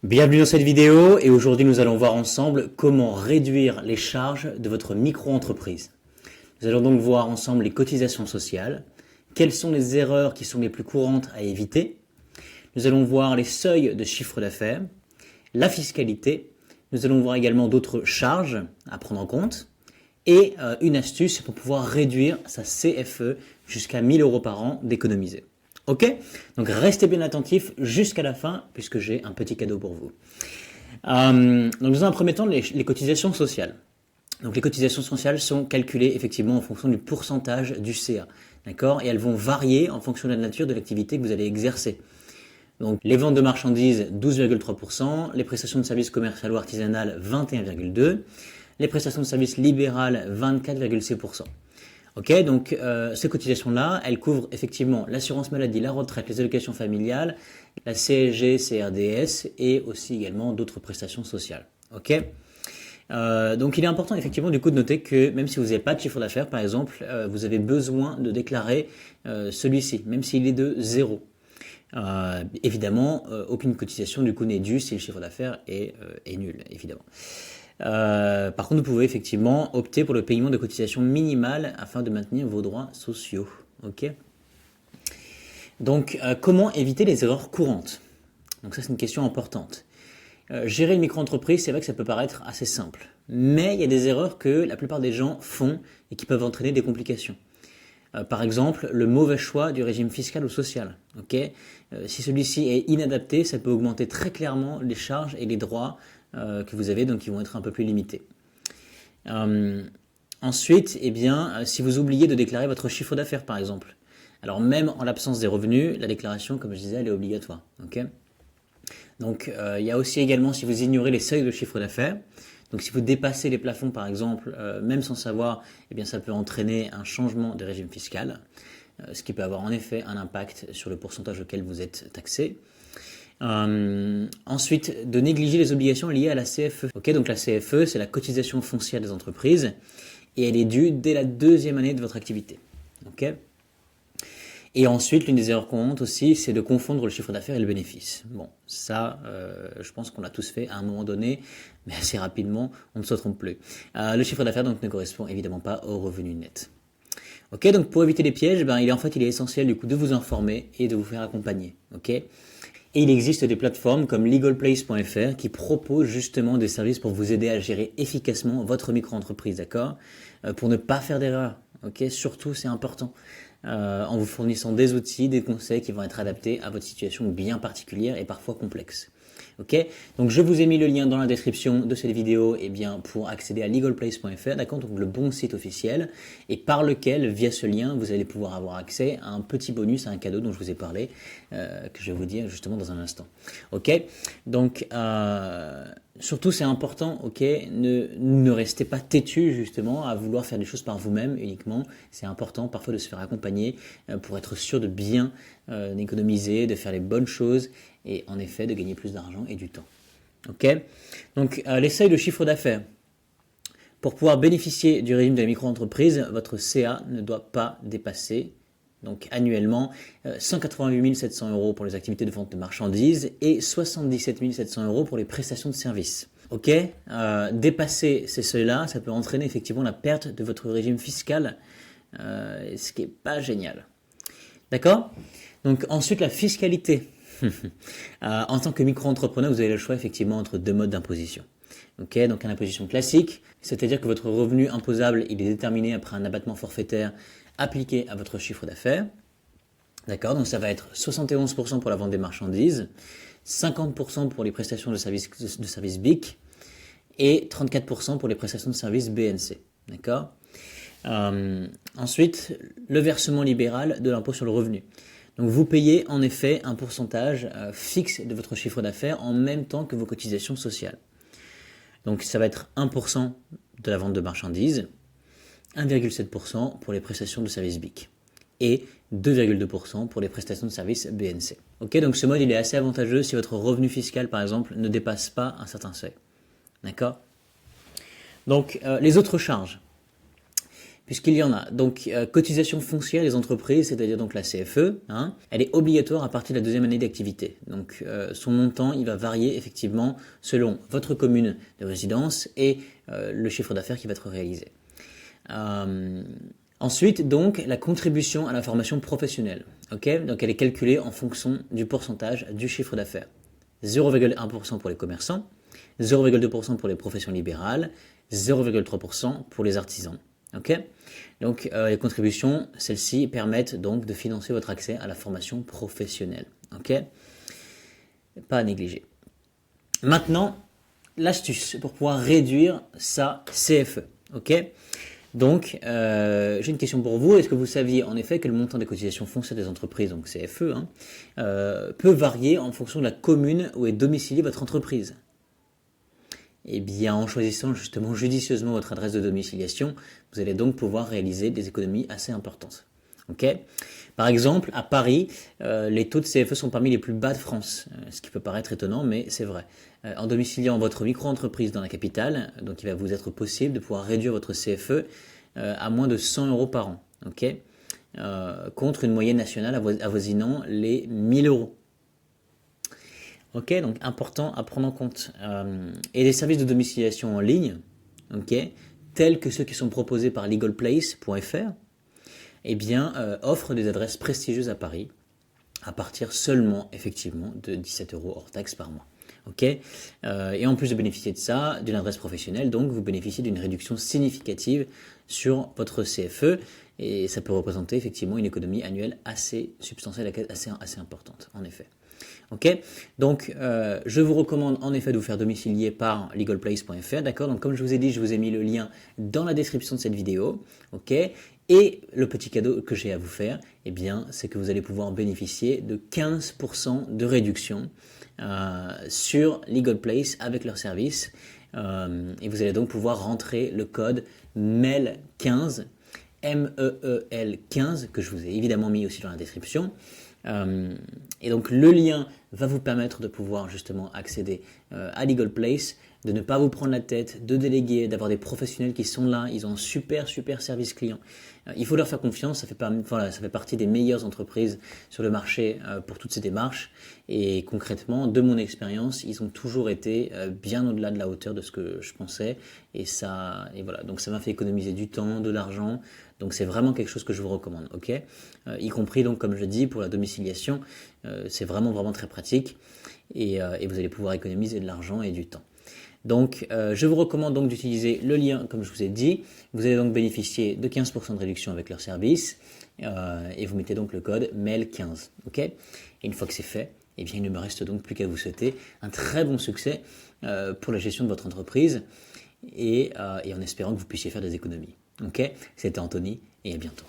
Bienvenue dans cette vidéo et aujourd'hui nous allons voir ensemble comment réduire les charges de votre micro-entreprise. Nous allons donc voir ensemble les cotisations sociales, quelles sont les erreurs qui sont les plus courantes à éviter. Nous allons voir les seuils de chiffre d'affaires, la fiscalité, nous allons voir également d'autres charges à prendre en compte et une astuce pour pouvoir réduire sa CFE jusqu'à 1 000 € par an d'économiser. Ok? Donc restez bien attentifs jusqu'à la fin puisque j'ai un petit cadeau pour vous. Donc dans un premier temps, les cotisations sociales. Donc les cotisations sociales sont calculées effectivement en fonction du pourcentage du CA. D'accord? Et elles vont varier en fonction de la nature de l'activité que vous allez exercer. Donc les ventes de marchandises 12,3%, les prestations de services commerciaux ou artisanales 21,2%, les prestations de services libérales 24,6%. Ok, donc ces cotisations-là, elles couvrent effectivement l'assurance maladie, la retraite, les allocations familiales, la CSG, CRDS et aussi également d'autres prestations sociales. Ok, donc il est important effectivement du coup de noter que même si vous n'avez pas de chiffre d'affaires par exemple, vous avez besoin de déclarer celui-ci, même s'il est de 0. Évidemment, aucune cotisation du coup n'est due si le chiffre d'affaires est nul, évidemment. Par contre, vous pouvez effectivement opter pour le paiement de cotisations minimales afin de maintenir vos droits sociaux. Ok. Donc, comment éviter les erreurs courantes? Donc ça, c'est une question importante. Gérer une micro-entreprise, c'est vrai que ça peut paraître assez simple, mais il y a des erreurs que la plupart des gens font et qui peuvent entraîner des complications. Par exemple, le mauvais choix du régime fiscal ou social. Okay, si celui-ci est inadapté, ça peut augmenter très clairement les charges et les droits que vous avez, donc qui vont être un peu plus limités. Ensuite, eh bien, si vous oubliez de déclarer votre chiffre d'affaires, par exemple, alors même en l'absence des revenus, la déclaration, comme je disais, elle est obligatoire. Okay, donc, il y a aussi également si vous ignorez les seuils de chiffre d'affaires. Donc si vous dépassez les plafonds par exemple, même sans savoir, eh bien ça peut entraîner un changement de régime fiscal, ce qui peut avoir en effet un impact sur le pourcentage auquel vous êtes taxé. Ensuite, de négliger les obligations liées à la CFE. Ok, donc la CFE, c'est la cotisation foncière des entreprises et elle est due dès la 2e année de votre activité. Ok. Et ensuite, l'une des erreurs courantes aussi, c'est de confondre le chiffre d'affaires et le bénéfice. Bon, ça, je pense qu'on l'a tous fait à un moment donné, mais assez rapidement, on ne se trompe plus. Le chiffre d'affaires donc ne correspond évidemment pas au revenu net. Ok, donc pour éviter les pièges, il est essentiel du coup de vous informer et de vous faire accompagner. Ok. Et il existe des plateformes comme legalplace.fr qui proposent justement des services pour vous aider à gérer efficacement votre micro-entreprise, d'accord, pour ne pas faire d'erreurs. Ok, surtout c'est important. En vous fournissant des outils, des conseils qui vont être adaptés à votre situation bien particulière et parfois complexe. Ok, donc je vous ai mis le lien dans la description de cette vidéo pour accéder à legalplace.fr, d'accord, donc le bon site officiel et par lequel, via ce lien, vous allez pouvoir avoir accès à un petit bonus, à un cadeau dont je vous ai parlé, que je vais vous dire justement dans un instant. Ok, donc surtout c'est important, ok, ne restez pas têtu justement à vouloir faire des choses par vous-même uniquement. C'est important parfois de se faire accompagner pour être sûr de bien économiser, de faire les bonnes choses et en effet de gagner plus d'argent et du temps. Ok, donc les seuils de chiffre d'affaires. Pour pouvoir bénéficier du régime de la micro-entreprise, votre CA ne doit pas dépasser donc annuellement 188 700 € pour les activités de vente de marchandises et 77 700 € pour les prestations de services. Ok, dépasser ces seuils-là, ça peut entraîner effectivement la perte de votre régime fiscal, ce qui n'est pas génial. D'accord? Donc ensuite la fiscalité. En tant que micro-entrepreneur, vous avez le choix effectivement entre deux modes d'imposition. Ok, donc une imposition classique, c'est-à-dire que votre revenu imposable il est déterminé après un abattement forfaitaire appliqué à votre chiffre d'affaires. D'accord, donc ça va être 71% pour la vente des marchandises, 50% pour les prestations de services BIC et 34% pour les prestations de services BNC. D'accord. Ensuite, le versement libéral de l'impôt sur le revenu. Donc vous payez en effet un pourcentage fixe de votre chiffre d'affaires en même temps que vos cotisations sociales. Donc ça va être 1% de la vente de marchandises, 1,7% pour les prestations de services BIC et 2,2% pour les prestations de services BNC. Ok, donc ce mode il est assez avantageux si votre revenu fiscal par exemple ne dépasse pas un certain seuil. D'accord. Donc les autres charges. puisqu'il y en a. Donc, cotisation foncière des entreprises, c'est-à-dire donc la CFE, hein, elle est obligatoire à partir de la deuxième année d'activité. Donc, son montant, il va varier effectivement selon votre commune de résidence et le chiffre d'affaires qui va être réalisé. Ensuite, donc, la contribution à la formation professionnelle. Okay, donc, elle est calculée en fonction du pourcentage du chiffre d'affaires. 0,1% pour les commerçants, 0,2% pour les professions libérales, 0,3% pour les artisans. Okay, donc, les contributions, celles-ci permettent donc de financer votre accès à la formation professionnelle. Okay, pas à négliger. Maintenant, l'astuce pour pouvoir réduire sa CFE. Okay, donc, j'ai une question pour vous. Est-ce que vous saviez en effet que le montant des cotisations foncières des entreprises, donc CFE, hein, peut varier en fonction de la commune où est domiciliée votre entreprise? Eh bien, en choisissant justement judicieusement votre adresse de domiciliation, vous allez donc pouvoir réaliser des économies assez importantes. Okay, par exemple, à Paris, les taux de CFE sont parmi les plus bas de France, ce qui peut paraître étonnant, mais c'est vrai. En domiciliant votre micro-entreprise dans la capitale, donc il va vous être possible de pouvoir réduire votre CFE à moins de 100 € par an, okay, contre une moyenne nationale avoisinant les 1000 €. Ok, donc important à prendre en compte. Et les services de domiciliation en ligne, okay, tels que ceux qui sont proposés par legalplace.fr, eh bien, offrent des adresses prestigieuses à Paris, à partir seulement, effectivement, de 17 € hors taxe par mois. Okay, et en plus de bénéficier de ça, d'une adresse professionnelle, donc vous bénéficiez d'une réduction significative sur votre CFE, et ça peut représenter effectivement une économie annuelle assez substantielle, assez importante, en effet. Ok, donc je vous recommande en effet de vous faire domicilier par legalplace.fr, d'accord. Donc comme je vous ai dit, je vous ai mis le lien dans la description de cette vidéo, ok. Et le petit cadeau que j'ai à vous faire, eh bien, c'est que vous allez pouvoir bénéficier de 15% de réduction sur LegalPlace avec leur service, et vous allez donc pouvoir rentrer le code MEL15, MEEL 15, que je vous ai évidemment mis aussi dans la description. Et donc le lien va vous permettre de pouvoir justement accéder à LegalPlace, de ne pas vous prendre la tête, de déléguer, d'avoir des professionnels qui sont là, ils ont un super service client. Il faut leur faire confiance, ça fait partie des meilleures entreprises sur le marché pour toutes ces démarches, et concrètement, de mon expérience, ils ont toujours été bien au-delà de la hauteur de ce que je pensais, et voilà, donc ça m'a fait économiser du temps, de l'argent, donc c'est vraiment quelque chose que je vous recommande, ok, y compris donc comme je dis pour la domiciliation, c'est vraiment très pratique, et vous allez pouvoir économiser de l'argent et du temps. Donc, je vous recommande donc d'utiliser le lien comme je vous ai dit. Vous allez donc bénéficier de 15% de réduction avec leur service, et vous mettez donc le code MEL15. Ok, et une fois que c'est fait, eh bien, il ne me reste donc plus qu'à vous souhaiter un très bon succès pour la gestion de votre entreprise, et en espérant que vous puissiez faire des économies. Ok, c'était Anthony, et à bientôt.